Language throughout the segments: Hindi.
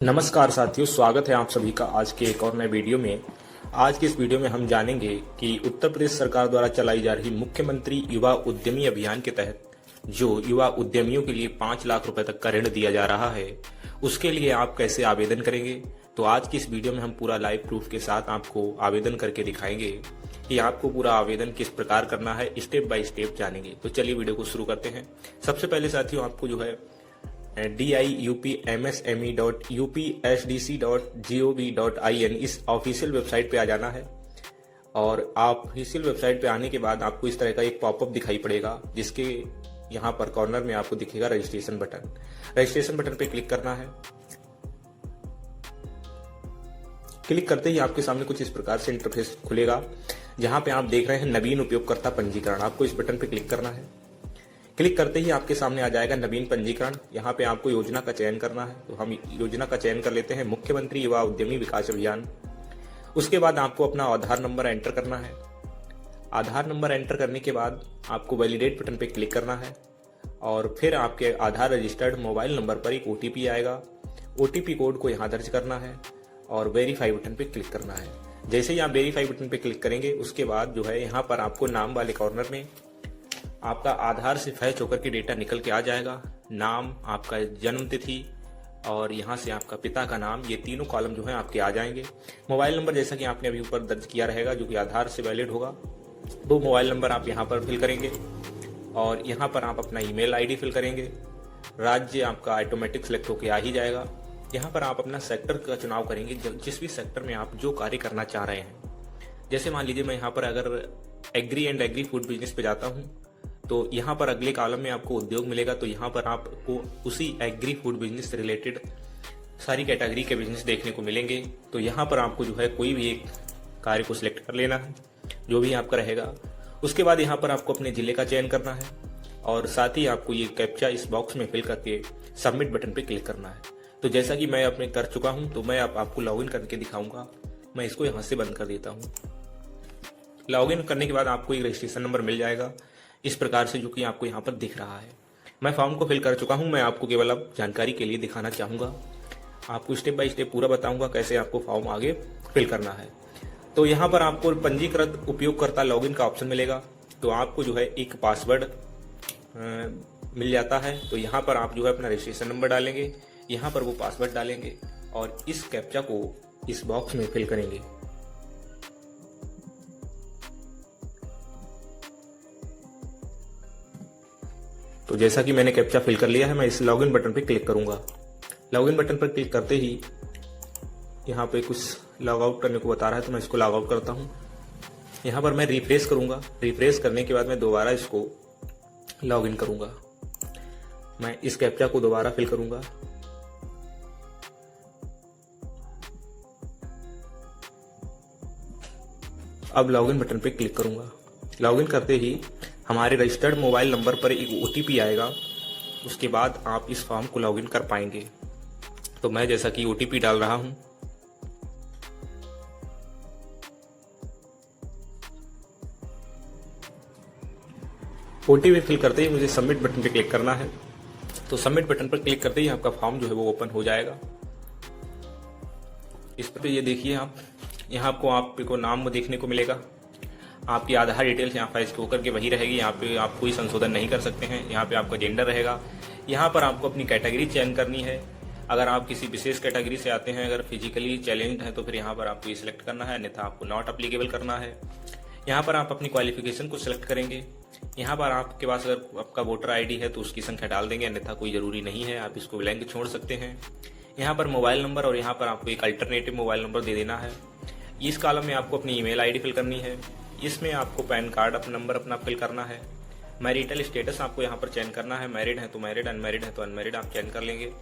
नमस्कार साथियों, स्वागत है आप सभी का आज के एक और नए वीडियो में। आज के इस वीडियो में हम जानेंगे कि उत्तर प्रदेश सरकार द्वारा चलाई जा रही मुख्यमंत्री युवा उद्यमी अभियान के तहत जो युवा उद्यमियों के लिए 5 लाख रुपए तक का ऋण दिया जा रहा है, उसके लिए आप कैसे आवेदन करेंगे। तो आज की इस वीडियो में हम पूरा लाइव प्रूफ के साथ आपको आवेदन करके दिखाएंगे कि आपको पूरा आवेदन किस प्रकार करना है, स्टेप बाय स्टेप जानेंगे। तो चलिए वीडियो को शुरू करते हैं। सबसे पहले साथियों, आपको जो है diupmsme.upsdc.gov.in इस ऑफिशियल वेबसाइट पे आ जाना है। और आप ऑफिशियल वेबसाइट पे आने के बाद आपको इस तरह का एक पॉपअप दिखाई पड़ेगा, जिसके यहाँ पर कॉर्नर में आपको दिखेगा रजिस्ट्रेशन बटन। रजिस्ट्रेशन बटन पे क्लिक करना है। क्लिक करते ही आपके सामने कुछ इस प्रकार से इंटरफेस खुलेगा, जहां पे आप देख रहे हैं नवीन उपयोगकर्ता पंजीकरण। आपको इस बटन पे क्लिक करना है। क्लिक करते ही आपके सामने आ जाएगा नवीन पंजीकरण। यहाँ पे आपको योजना का चयन करना है, तो हम योजना का चयन कर लेते हैं मुख्यमंत्री युवा उद्यमी विकास अभियान। उसके बाद आपको अपना आधार नंबर एंटर करना है। आधार नंबर एंटर करने के बाद आपको वैलिडेट बटन पे क्लिक करना है और फिर आपके आधार रजिस्टर्ड मोबाइल नंबर पर एक OTP आएगा। OTP कोड को यहाँ दर्ज करना है और वेरीफाई बटन पे क्लिक करना है। जैसे ही आप वेरीफाई बटन पे क्लिक करेंगे, उसके बाद जो है यहाँ पर आपको नाम वाले कॉर्नर में आपका आधार से फैच होकर के डेटा निकल के आ जाएगा। नाम, आपका जन्म तिथि और यहाँ से आपका पिता का नाम, ये तीनों कॉलम जो है आपके आ जाएंगे। मोबाइल नंबर जैसा कि आपने अभी ऊपर दर्ज किया रहेगा, जो कि आधार से वैलिड होगा, वो मोबाइल नंबर आप यहाँ पर फिल करेंगे और यहाँ पर आप अपना ईमेल ID फिल करेंगे। राज्य आपका ऑटोमेटिक सेलेक्ट होकर आ ही जाएगा। यहाँ पर आप अपना सेक्टर का चुनाव करेंगे, जिस भी सेक्टर में आप जो कार्य करना चाह रहे हैं। जैसे मान लीजिए मैं यहाँ पर अगर agri and agri food business पे जाता हूँ, तो यहाँ पर अगले कॉलम में आपको उद्योग मिलेगा। तो यहाँ पर आपको उसी एग्री फूड बिजनेस से रिलेटेड सारी कैटेगरी के बिजनेस देखने को मिलेंगे। तो यहाँ पर आपको जो है कोई भी एक कार्य को सिलेक्ट कर लेना है, जो भी आपका रहेगा। उसके बाद यहाँ पर आपको अपने जिले का चयन करना है और साथ ही आपको ये कैप्चा इस बॉक्स में फिल करके सबमिट बटन पे क्लिक करना है। तो जैसा कि मैं अपने कर चुका हूँ, तो मैं आपको लॉगिन करके दिखाऊंगा। मैं इसको यहाँ से बंद कर देता हूँ। लॉगिन करने के बाद आपको एक रजिस्ट्रेशन नंबर मिल जाएगा इस प्रकार से, जो कि आपको यहाँ पर दिख रहा है। मैं फॉर्म को फिल कर चुका हूँ। मैं आपको केवल अब जानकारी के लिए दिखाना चाहूँगा। आपको स्टेप बाय स्टेप पूरा बताऊँगा कैसे आपको फॉर्म आगे फिल करना है। तो यहाँ पर आपको पंजीकृत उपयोगकर्ता लॉगिन का ऑप्शन मिलेगा। तो आपको जो है एक पासवर्ड मिल जाता है। तो यहाँ पर आप जो है अपना रजिस्ट्रेशन नंबर डालेंगे, यहाँ पर वो पासवर्ड डालेंगे और इस कैप्चा को इस बॉक्स में फिल करेंगे। तो जैसा कि मैंने कैप्चा फिल कर लिया है, मैं इस लॉगिन बटन पर क्लिक करूंगा। लॉगिन बटन पर क्लिक करते ही यहाँ पे कुछ लॉग आउट करने को बता रहा है, तो मैं इसको लॉग आउट करता हूँ। यहाँ पर मैं रिफ्रेश करूंगा। रिफ्रेश करने के बाद मैं दोबारा इसको लॉगिन करूंगा। मैं इस कैप्चा को दोबारा फिल करूंगा। अब लॉगिन बटन पे क्लिक करूंगा। लॉगिन करते ही हमारे रजिस्टर्ड मोबाइल नंबर पर एक OTP आएगा। उसके बाद आप इस फॉर्म को लॉगिन कर पाएंगे। तो मैं जैसा कि OTP डाल रहा हूं, OTP फिल करते ही मुझे सबमिट बटन पे क्लिक करना है। तो सबमिट बटन पर क्लिक करते ही आपका फॉर्म जो है वो ओपन हो जाएगा। इस पर ये देखिए आप, यहाँ आपको नाम देखने को मिलेगा। आपकी आधार डिटेल्स यहाँ फैच होकर के वही रहेगी। यहाँ पे आप कोई संशोधन नहीं कर सकते हैं। यहाँ पे आपका जेंडर रहेगा। यहाँ पर आपको अपनी कैटेगरी चयन करनी है। अगर आप किसी विशेष कैटेगरी से आते हैं, अगर फिजिकली चैलेंज्ड है, तो फिर यहाँ पर आपको ये सिलेक्ट करना है, अन्यथा आपको नॉट अप्लीकेबल करना है। यहाँ पर आप अपनी क्वालिफिकेशन को सिलेक्ट करेंगे। यहाँ पर आपके पास अगर आपका वोटर ID है तो उसकी संख्या डाल देंगे, अन्यथा कोई जरूरी नहीं है, आप इसको ब्लैंक छोड़ सकते हैं। यहाँ पर मोबाइल नंबर और यहाँ पर आपको एक अल्टरनेटिव मोबाइल नंबर दे देना है। इस कॉलम में आपको अपनी ईमेल ID फिल करनी है। इसमें आपको पैन कार्ड नंबर अपना फिल करना है। मैरिटल स्टेटस आपको यहाँ पर चयन करना है। मैरिड है तो मैरिड, अनमैरिड है तो अनमैरिड आप चयन कर लेंगे।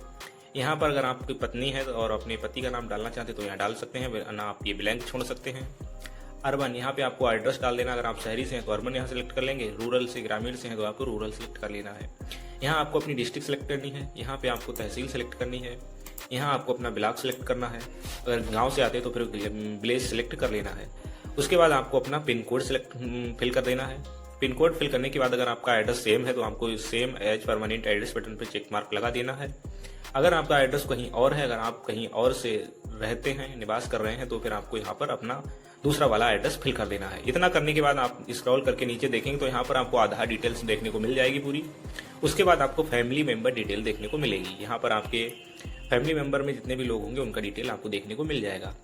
यहाँ पर अगर आपकी पत्नी है और अपने पति का नाम डालना चाहते हैं तो यहाँ डाल सकते हैं, वरना आप ये ब्लैंक छोड़ सकते हैं। अर्बन, यहाँ पे आपको एड्रेस डाल देना। अगर आप शहरी से हैं तो अर्बन यहाँ सेलेक्ट कर लेंगे। रूरल से, ग्रामीण से हैं तो आपको रूरल सेलेक्ट कर लेना है। यहाँ आपको अपनी डिस्ट्रिक्ट सेलेक्ट करनी है। यहाँ पे आपको तहसील सेलेक्ट करनी है। यहाँ आपको अपना ब्लॉक सेलेक्ट करना है। अगर गाँव से आते हैं तो फिर विलेज सेलेक्ट कर लेना है। उसके बाद आपको अपना पिन कोड फिल कर देना है। पिन कोड फिल करने के बाद अगर आपका एड्रेस सेम है तो आपको same as permanent address button पर चेक मार्क लगा देना है। अगर आपका एड्रेस कहीं और है, अगर आप कहीं और से रहते हैं, निवास कर रहे हैं, तो फिर आपको यहाँ पर अपना दूसरा वाला एड्रेस फिल कर देना है। इतना करने के बाद आप स्क्रॉल करके नीचे देखेंगे तो यहाँ पर आपको आधार डिटेल्स देखने को मिल जाएगी पूरी। उसके बाद आपको फैमिली मेंबर डिटेल देखने को मिलेगी। यहाँ पर आपके फैमिली मेंबर में जितने भी लोग होंगे उनका डिटेल आपको देखने को मिल जाएगा।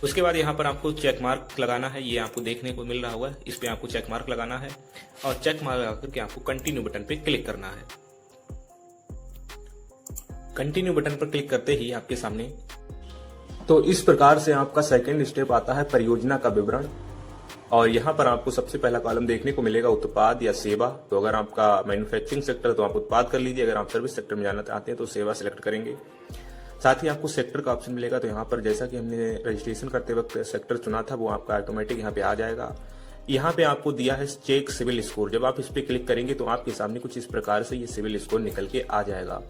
उसके बाद यहाँ पर आपको चेक मार्क लगाना है, ये आपको देखने को मिल रहा होगा, इस पर आपको चेक मार्क लगाना है और चेक मार्क लगा करके आपको कंटिन्यू बटन पे क्लिक करना है। कंटिन्यू बटन पर क्लिक करते ही आपके सामने तो इस प्रकार से आपका सेकंड स्टेप आता है परियोजना का विवरण। और यहाँ पर आपको सबसे पहला कॉलम देखने को मिलेगा उत्पाद या सेवा। तो अगर आपका मैन्युफैक्चरिंग सेक्टर है तो आप उत्पाद कर लीजिए, अगर आप सर्विस सेक्टर में जाना चाहते हैं तो सेवा सिलेक्ट करेंगे। साथ ही आपको सेक्टर का ऑप्शन मिलेगा, तो यहाँ पर जैसा कि हमने रजिस्ट्रेशन करते वक्त सेक्टर चुना था वो आपका ऑटोमेटिक यहाँ पे आ जाएगा। यहाँ पे आपको दिया है चेक सिविल स्कोर। जब आप इस पे क्लिक करेंगे तो आपके सामने कुछ इस प्रकार से ये सिविल स्कोर निकल के आ जाएगा।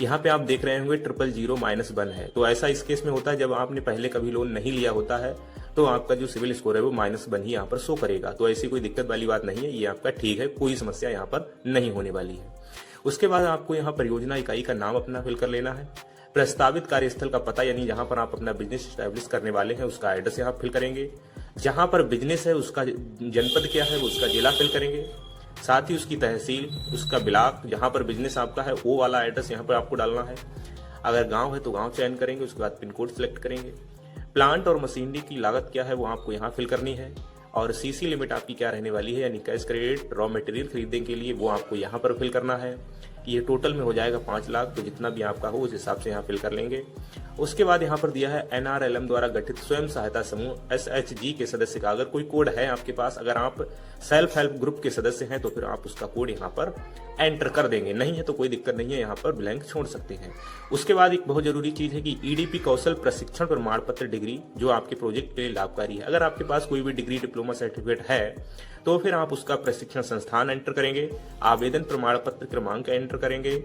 यहाँ पे आप देख रहे होंगे 000-1 है। तो ऐसा इस केस में होता है जब आपने पहले कभी लोन नहीं लिया होता है तो आपका जो सिविल स्कोर है वो -1 ही यहाँ पर शो करेगा। तो ऐसी कोई दिक्कत वाली बात नहीं है, ये आपका ठीक है, कोई समस्या यहाँ पर नहीं होने वाली है। उसके बाद आपको यहाँ परियोजना इकाई का नाम अपना फिल कर लेना है। प्रस्तावित कार्यस्थल का पता यानी जहां पर आप अपना बिजनेस स्टैब्लिश करने वाले हैं उसका एड्रेस यहाँ फिल करेंगे। जहां पर बिजनेस है उसका जनपद क्या है वो उसका जिला फिल करेंगे। साथ ही उसकी तहसील, उसका ब्लॉक, जहां पर बिजनेस आपका है वो वाला एड्रेस यहाँ पर आपको डालना है। अगर गांव है तो गांव चयन करेंगे, उसके बाद पिन कोड सिलेक्ट करेंगे। प्लांट और मशीनरी की लागत क्या है वो आपको यहाँ फिल करनी है। और सीसी लिमिट आपकी क्या रहने वाली है यानी कैश क्रेडिट रॉ मटेरियल खरीदने के लिए वो आपको यहाँ पर फिल करना है। ये टोटल में हो जाएगा 5 लाख, तो जितना भी आपका हो उस हिसाब से यहाँ फिल कर लेंगे। उसके बाद यहाँ पर दिया है NRLM द्वारा गठित स्वयं सहायता समूह SHG के सदस्य का अगर कोई कोड है आपके पास, अगर आप सेल्फ हेल्प ग्रुप के सदस्य हैं तो फिर आप उसका कोड यहाँ पर एंटर कर देंगे, नहीं है तो कोई दिक्कत नहीं है, यहाँ पर ब्लैंक छोड़ सकते हैं। उसके बाद एक बहुत जरूरी चीज है कि EDP कौशल प्रशिक्षण प्रमाण पत्र डिग्री जो आपके प्रोजेक्ट के लिए लाभकारी है। अगर आपके पास कोई भी डिग्री डिप्लोमा सर्टिफिकेट है तो फिर आप उसका प्रशिक्षण संस्थान एंटर करेंगे, आवेदन प्रमाण पत्र क्रमांक एंटर करेंगे,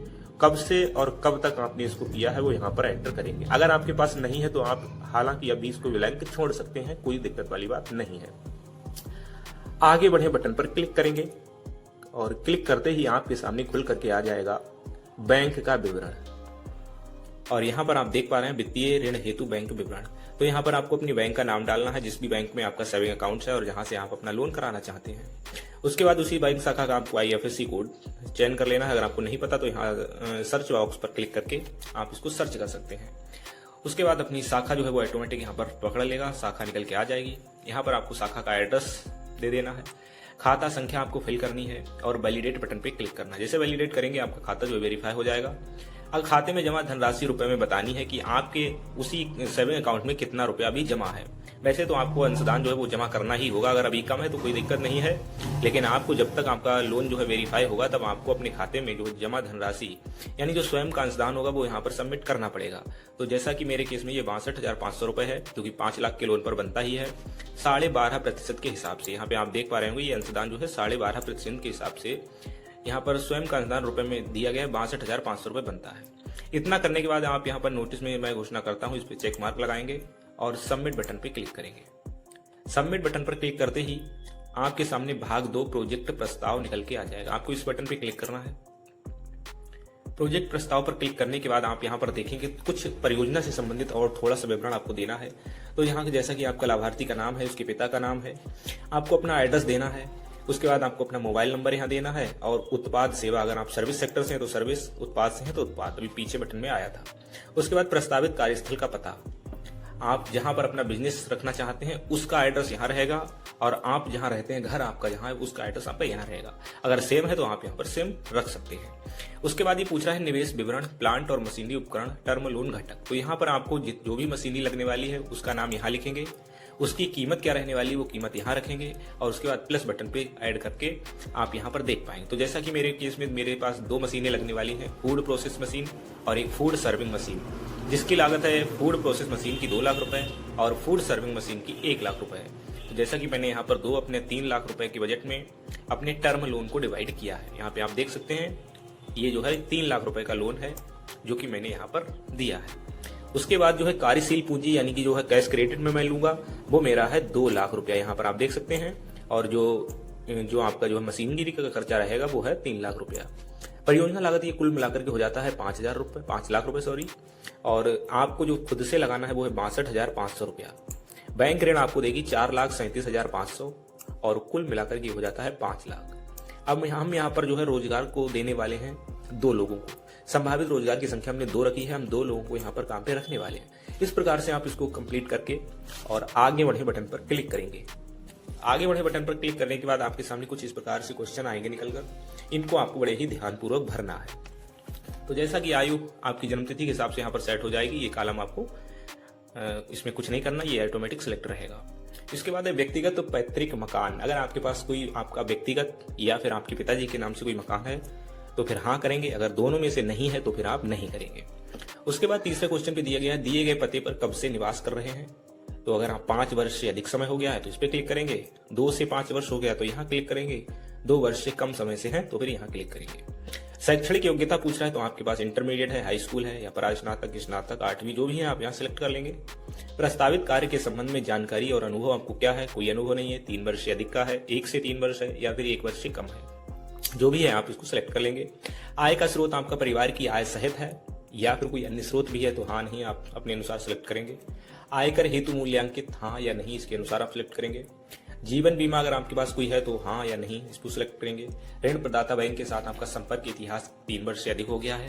कब से और कब तक आपने इसको किया है वो यहाँ पर एंटर करेंगे। अगर आपके पास नहीं है तो आप हालांकि अभी इसको ब्लैंक छोड़ सकते हैं, कोई दिक्कत वाली बात नहीं है। आगे बढ़े बटन पर क्लिक करेंगे और क्लिक करते ही आपके सामने खुल करके आ जाएगा बैंक का विवरण। और यहाँ पर आप देख पा रहे हैं वित्तीय ऋण हेतु बैंक विवरण। तो यहाँ पर आपको अपनी बैंक का नाम डालना है जिस भी बैंक में आपका सेविंग अकाउंट है और जहां से आप अपना लोन कराना चाहते हैं। उसके बाद उसी बैंक शाखा का आपको IFSC कोड चयन कर लेना है। अगर आपको नहीं पता तो यहाँ सर्च बॉक्स पर क्लिक करके आप इसको सर्च कर सकते हैं। उसके बाद अपनी शाखा जो है वो ऑटोमेटिक यहाँ पर पकड़ लेगा, शाखा निकल के आ जाएगी। यहाँ पर आपको शाखा का एड्रेस दे देना है, खाता संख्या आपको फिल करनी है और वैलिडेट बटन पे क्लिक करना है। जैसे वैलिडेट करेंगे आपका खाता जो वेरीफाई हो जाएगा। अगर खाते में जमा धनराशि रुपए में बतानी है कि आपके उसी सेविंग अकाउंट में कितना रुपया अभी जमा है। वैसे तो आपको अंशदान जो है वो जमा करना ही होगा, अगर अभी कम है तो कोई दिक्कत नहीं है, लेकिन आपको जब तक आपका लोन जो है वेरीफाई होगा तब आपको अपने खाते में जो जमा धनराशि यानी जो स्वयं का अंशदान होगा वो यहाँ पर सबमिट करना पड़ेगा। तो जैसा कि मेरे केस में ये 62,500 रुपए है जो कि 5 लाख के लोन पर बनता ही है 12.5% के हिसाब से। यहाँ पे आप देख पा रहे होंगे ये अंशदान जो है 12.5% के हिसाब से यहाँ पर स्वयं का अनुदान रुपए में दिया गया है, 62,500 रुपए बनता है। इतना करने के बाद आप यहाँ पर नोटिस में मैं घोषणा करता हूँ, इस पे चेक मार्क लगाएंगे और सबमिट बटन पे क्लिक करेंगे। सबमिट बटन पर क्लिक करते ही आपके सामने भाग 2 प्रोजेक्ट प्रस्ताव निकल के आ जाएगा। आपको इस बटन पे क्लिक करना है। प्रोजेक्ट प्रस्ताव पर क्लिक करने के बाद आप यहाँ पर देखेंगे कुछ परियोजना से संबंधित और थोड़ा सा विवरण आपको देना है। तो यहाँ जैसा कि आपका लाभार्थी का नाम है, उसके पिता का नाम है, आपको अपना एड्रेस देना है। उसके बाद आपको अपना मोबाइल नंबर यहाँ देना है और उत्पाद सेवा, अगर आप सर्विस सेक्टर से हैं तो सर्विस, उत्पाद से हैं तो उत्पाद, अभी पीछे बटन में आया था। उसके बाद प्रस्तावित कार्यस्थल का पता, आप जहां पर अपना बिजनेस रखना चाहते हैं उसका एड्रेस यहाँ रहेगा और आप जहां रहते हैं घर आपका जहां है उसका एड्रेस आपका यहाँ रहेगा। अगर सेम है तो आप यहाँ पर सेम रख सकते हैं। उसके बाद ये पूछ रहा है निवेश विवरण, प्लांट और मशीनरी उपकरण, टर्म लोन घटक। तो यहाँ पर आपको जो भी मशीनरी लगने वाली है उसका नाम यहाँ लिखेंगे, उसकी कीमत क्या रहने वाली है वो कीमत यहाँ रखेंगे और उसके बाद प्लस बटन पे ऐड करके आप यहाँ पर देख पाएंगे। तो जैसा कि मेरे केस में मेरे पास 2 मशीनें लगने वाली हैं, फूड प्रोसेस मशीन और एक फूड सर्विंग मशीन, जिसकी लागत है फूड प्रोसेस मशीन की 2 लाख रुपए और फूड सर्विंग मशीन की 1 लाख रुपए है। तो जैसा कि मैंने यहाँ पर 2 अपने 3 लाख रुपए के बजट में अपने टर्म लोन को डिवाइड किया है। यहाँ पे आप देख सकते हैं ये जो है 3 लाख रुपए का लोन है जो कि मैंने यहाँ पर दिया है। उसके बाद जो है कार्यशील पूंजी यानी कि जो है कैश क्रेडिट में मैं लूंगा वो मेरा है 2 लाख रुपया, यहाँ पर आप देख सकते हैं। और जो आपका जो है मशीनरी का खर्चा रहेगा वो है 3 लाख रुपया। परियोजना लागत ये कुल मिलाकर के हो जाता है 5 लाख रुपए सॉरी, और आपको जो खुद से लगाना है वो है 62,500 रुपया। बैंक ऋण आपको देगी 4,37,500 और कुल मिलाकर के हो जाता है 5 लाख। अब हम यहाँ पर जो है रोजगार को देने वाले हैं 2 लोगों को। संभावित रोजगार की संख्या हमने 2 रखी है, हम 2 लोगों को यहाँ पर काम पे रखने वाले हैं। इस प्रकार से आप इसको कंप्लीट करके और आगे बढ़े बटन पर क्लिक करेंगे। आगे बढ़े बटन पर क्लिक करने के बाद आपके सामने कुछ इस प्रकार से क्वेश्चन आएंगे निकलकर, इनको आपको बड़े ही ध्यानपूर्वक भरना है। तो जैसा कि आयु आपकी जन्मतिथि के हिसाब से यहाँ पर सेट हो जाएगी, ये कॉलम आपको इसमें कुछ नहीं करना, ये ऑटोमेटिक सिलेक्ट रहेगा। इसके बाद है व्यक्तिगत पैतृक मकान। अगर आपके पास कोई आपका व्यक्तिगत या फिर आपके पिताजी के नाम से कोई मकान है तो फिर हाँ करेंगे, अगर दोनों में से नहीं है तो फिर आप नहीं करेंगे। उसके बाद तीसरे क्वेश्चन पे दिया गया है दिए गए पते पर कब से निवास कर रहे हैं। तो अगर आप 5 वर्ष से अधिक समय हो गया है तो इस पर क्लिक करेंगे, 2 से 5 वर्ष हो गया तो यहाँ क्लिक करेंगे, 2 वर्ष से कम समय से है तो फिर यहाँ क्लिक करेंगे। शैक्षणिक योग्यता पूछ रहा है तो आपके पास इंटरमीडिएट है, हाई स्कूल है या प्रास्नातक, स्नातक, 8वीं जो भी है आप यहाँ सिलेक्ट कर लेंगे। प्रस्तावित कार्य के संबंध में जानकारी और अनुभव आपको क्या है, कोई अनुभव नहीं है, 3 वर्ष से अधिक का है, 1 से 3 वर्ष है या फिर 1 वर्ष से कम है, जो भी है आप इसको सिलेक्ट कर लेंगे। आय का स्रोत आपका परिवार की आय सहित है या फिर कोई अन्य स्रोत भी है तो हाँ नहीं आप अपने अनुसार सिलेक्ट करेंगे। आयकर हेतु मूल्यांकित हाँ या नहीं इसके अनुसार आप सिलेक्ट करेंगे। जीवन बीमा अगर आपके पास कोई है तो हाँ या नहीं इसको सिलेक्ट करेंगे। ऋण प्रदाता बैंक के साथ आपका संपर्क इतिहास 3 वर्ष से अधिक हो गया है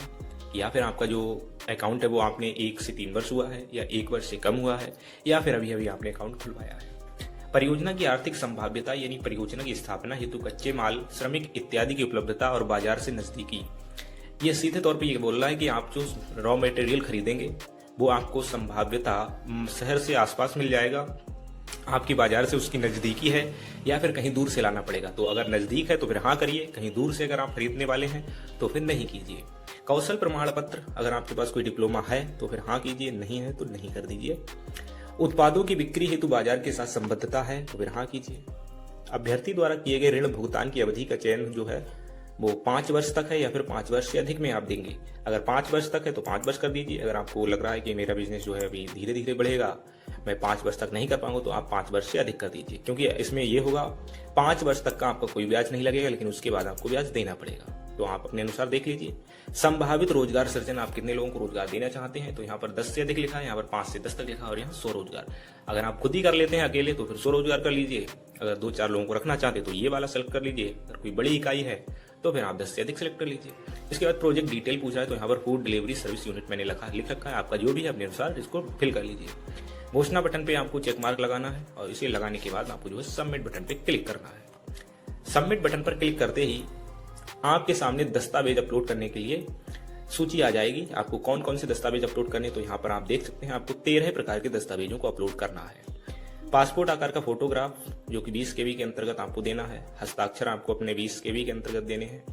या फिर आपका जो अकाउंट है वो आपने 1 से 3 वर्ष हुआ है या 1 वर्ष से कम हुआ है या फिर अभी अभी आपने अकाउंट खुलवाया है। परियोजना की आर्थिक संभाव्यता यानी परियोजना की स्थापना हेतु कच्चे माल, श्रमिक इत्यादि की उपलब्धता और बाजार से नजदीकी। ये सीधे तौर पे ये बोल रहा है कि आप जो रॉ मटेरियल खरीदेंगे वो आपको संभाव्यता शहर से आसपास मिल जाएगा, आपकी बाजार से उसकी नजदीकी है या फिर कहीं दूर से लाना पड़ेगा। तो अगर नजदीक है तो फिर हाँ करिए, कहीं दूर से अगर आप खरीदने वाले हैं तो फिर नहीं कीजिए। कौशल प्रमाण पत्र अगर आपके पास कोई डिप्लोमा है तो फिर हाँ कीजिए, नहीं है तो नहीं कर दीजिए। उत्पादों की बिक्री हेतु बाजार के साथ संबद्धता है तो फिर हाँ कीजिए। अभ्यर्थी द्वारा किए गए ऋण भुगतान की अवधि का चयन जो है वो 5 वर्ष तक है या फिर 5 वर्ष से अधिक में आप देंगे। अगर 5 वर्ष तक है तो 5 वर्ष कर दीजिए। अगर आपको लग रहा है कि मेरा बिजनेस जो है अभी धीरे धीरे बढ़ेगा, मैं 5 वर्ष तक नहीं कर पाऊंगा तो आप 5 वर्ष से अधिक कर दीजिए, क्योंकि इसमें ये होगा 5 वर्ष तक का आपका कोई ब्याज नहीं लगेगा, लेकिन उसके बाद आपको ब्याज देना पड़ेगा। तो आप अपने अनुसार देख लीजिए। संभावित रोजगार सृजन, आप कितने लोगों को रोजगार देना चाहते हैं, तो यहाँ पर 10 से अधिक लिखा है, यहाँ पर 5 से 10 तक लिखा है और यहाँ 100 रोजगार। अगर आप खुद ही कर लेते हैं अकेले तो फिर 100 रोजगार कर लीजिए। अगर 2-4 लोगों को रखना चाहते हैं तो ये वाला सेलेक्ट कर लीजिए। अगर कोई बड़ी इकाई है तो फिर आप 10 से अधिक सेलेक्ट कर लीजिए। इसके बाद प्रोजेक्ट डिटेल पूछा है तो यहाँ पर फूड डिलीवरी सर्विस यूनिट मैंने लिख रखा है। आपका जो भी है अपने अनुसार इसको फिल कर लीजिए। घोषणा बटन पे आपको चेक मार्क लगाना है और इसे लगाने के बाद आपको जो है सबमिट बटन पे क्लिक करना है। सबमिट बटन पर क्लिक करते ही आपके सामने दस्तावेज अपलोड करने के लिए सूची आ जाएगी। आपको कौन कौन से दस्तावेज अपलोड करने, तो यहाँ पर आप देख सकते हैं आपको 13 प्रकार के दस्तावेजों को अपलोड करना है। पासपोर्ट आकार का फोटोग्राफ जो कि 20 KB के अंतर्गत आपको देना है। हस्ताक्षर आपको अपने 20 KB के अंतर्गत देने हैं।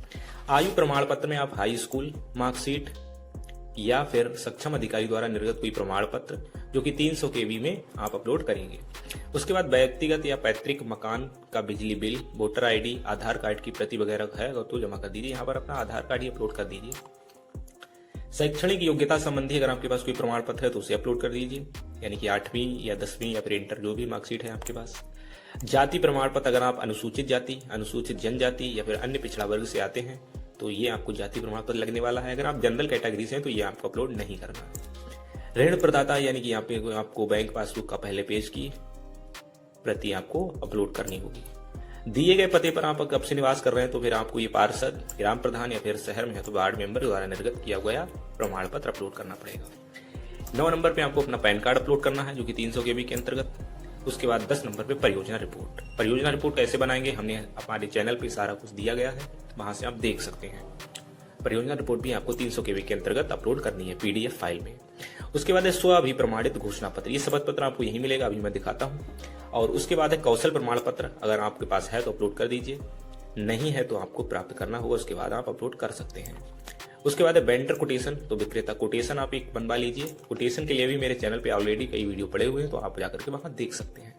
आयु प्रमाण पत्र में आप हाई स्कूल मार्कशीट या फिर सक्षम अधिकारी द्वारा निर्गत कोई प्रमाण पत्र जो कि 300 KB में आप अपलोड करेंगे। उसके बाद व्यक्तिगत या पैतृक मकान का बिजली बिल, वोटर ID, आधार कार्ड की प्रति वगैरह है तो जमा कर दीजिए। यहाँ पर अपना आधार कार्ड ही अपलोड कर दीजिए। शैक्षणिक योग्यता संबंधी अगर आपके पास कोई प्रमाण पत्र है तो उसे अपलोड कर दीजिए, यानी कि 8वीं या 10वीं या फिर इंटर जो भी मार्कशीट है आपके पास। जाति प्रमाण पत्र अगर आप अनुसूचित जाति, अनुसूचित जनजाति या फिर अन्य पिछड़ा वर्ग से आते हैं तो ये आपको जाति प्रमाण पत्र लगने वाला है। अगर आप जनरल कैटेगरी से हैं तो ये आपको अपलोड नहीं करना है। ऋण प्रदाता यानी कि यहाँ पे आपको बैंक पासबुक का पहले पेज की प्रति आपको अपलोड करनी होगी। दिए गए पते पर आप कब से निवास कर रहे हैं तो फिर आपको ये पार्षद, ग्राम प्रधान या फिर शहर में है तो वार्ड मेंबर द्वारा निर्गत किया गया प्रमाण पत्र अपलोड करना पड़ेगा। 9 नंबर पे आपको अपना पैन कार्ड अपलोड करना है जो कि 300 KB के अंतर्गत। उसके बाद 10 नंबर पे परियोजना रिपोर्ट। परियोजना रिपोर्ट कैसे बनाएंगे हमने हमारे चैनल पे सारा कुछ दिया गया है, वहां से आप देख सकते हैं। परियोजना रिपोर्ट भी आपको 300 KB के अंतर्गत अपलोड करनी है PDF फाइल में। उसके बाद है स्व अभिप्रमाणित घोषणा पत्र। ये शपथ पत्र आपको यही मिलेगा, अभी मैं दिखाता हूँ। और उसके बाद है कौशल प्रमाण पत्र, अगर आपके पास है तो अपलोड कर दीजिए, नहीं है तो आपको प्राप्त करना होगा, उसके बाद आप अपलोड कर सकते हैं। उसके बाद है वेंडर कोटेशन, तो विक्रेता कोटेशन आप एक बनवा लीजिए। कोटेशन के लिए भी मेरे चैनल पे ऑलरेडी कई वीडियो पड़े हुए हैं तो आप जाकर के वहां देख सकते हैं।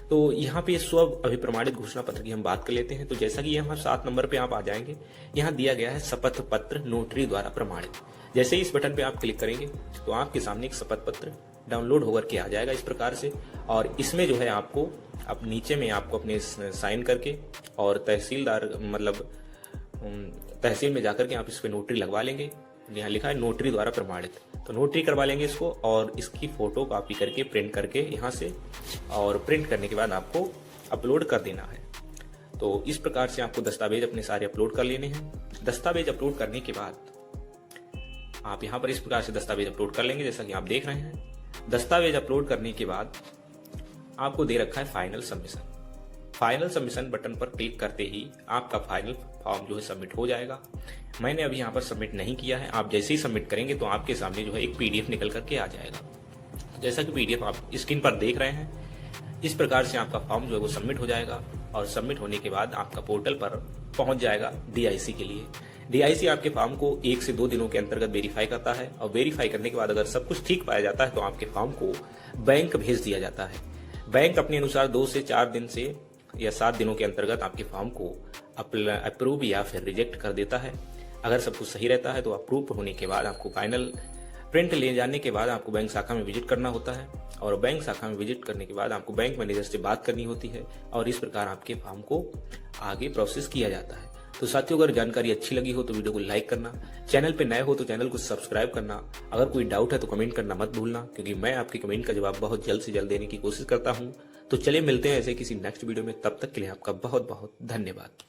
तो यहाँ पे स्व अभिप्रमाणित घोषणा पत्र की हम बात कर लेते हैं। तो जैसा कि यहाँ 7 नंबर पे आप आ जाएंगे, यहाँ दिया गया है शपथ पत्र नोटरी द्वारा प्रमाणित। जैसे ही इस बटन पे आप क्लिक करेंगे तो आपके सामने एक शपथ पत्र डाउनलोड होकर के आ जाएगा इस प्रकार से। और इसमें जो है आपको अब नीचे में आपको अपने साइन करके और तहसीलदार मतलब तहसील में जाकर के आप इस पे नोटरी लगवा लेंगे। यहाँ लिखा है नोटरी द्वारा प्रमाणित, तो नोटरी करवा लेंगे इसको और इसकी फोटो कॉपी करके प्रिंट करके यहाँ से, और प्रिंट करने के बाद आपको अपलोड कर देना है। तो इस प्रकार से आपको दस्तावेज अपने सारे अपलोड कर लेने हैं। दस्तावेज अपलोड करने के बाद आप यहाँ पर इस प्रकार से दस्तावेज अपलोड कर लेंगे, जैसा कि आप देख रहे हैं। दस्तावेज अपलोड करने के बाद आपको दे रखा है final submission. Final submission button पर क्लिक करते ही आपका फाइनल फॉर्म जो है सबमिट हो जाएगा। मैंने अभी यहाँ पर सबमिट नहीं किया है। आप जैसे ही सबमिट करेंगे तो आपके सामने जो है एक पीडीएफ निकल करके आ जाएगा। जैसा कि पीडीएफ आप स्क्रीन पर देख रहे हैं, इस प्रकार से आपका फॉर्म जो है वो सबमिट हो जाएगा और सबमिट होने के बाद आपका पोर्टल पर पहुंच जाएगा डीआईसी के लिए। डीआईसी आपके फॉर्म को 1 से 2 दिनों के अंतर्गत वेरीफाई करता है और वेरीफाई करने के बाद अगर सब कुछ ठीक पाया जाता है तो आपके फॉर्म को बैंक भेज दिया जाता है। बैंक अपने अनुसार 2 से 4 दिन से या 7 दिनों के अंतर्गत आपके फॉर्म को अप्रूव या फिर रिजेक्ट कर देता है। अगर सब कुछ सही रहता है तो अप्रूव होने के बाद आपको फाइनल प्रिंट ले जाने के बाद आपको बैंक शाखा में विजिट करना होता है और बैंक शाखा में विजिट करने के बाद आपको बैंक मैनेजर से बात करनी होती है और इस प्रकार आपके फॉर्म को आगे प्रोसेस किया जाता है। तो साथियों, अगर जानकारी अच्छी लगी हो तो वीडियो को लाइक करना, चैनल पे नए हो तो चैनल को सब्सक्राइब करना। अगर कोई डाउट है तो कमेंट करना मत भूलना, क्योंकि मैं आपके कमेंट का जवाब बहुत जल्द से जल्द देने की कोशिश करता हूँ। तो चलिए मिलते हैं ऐसे किसी नेक्स्ट वीडियो में, तब तक के लिए आपका बहुत बहुत धन्यवाद।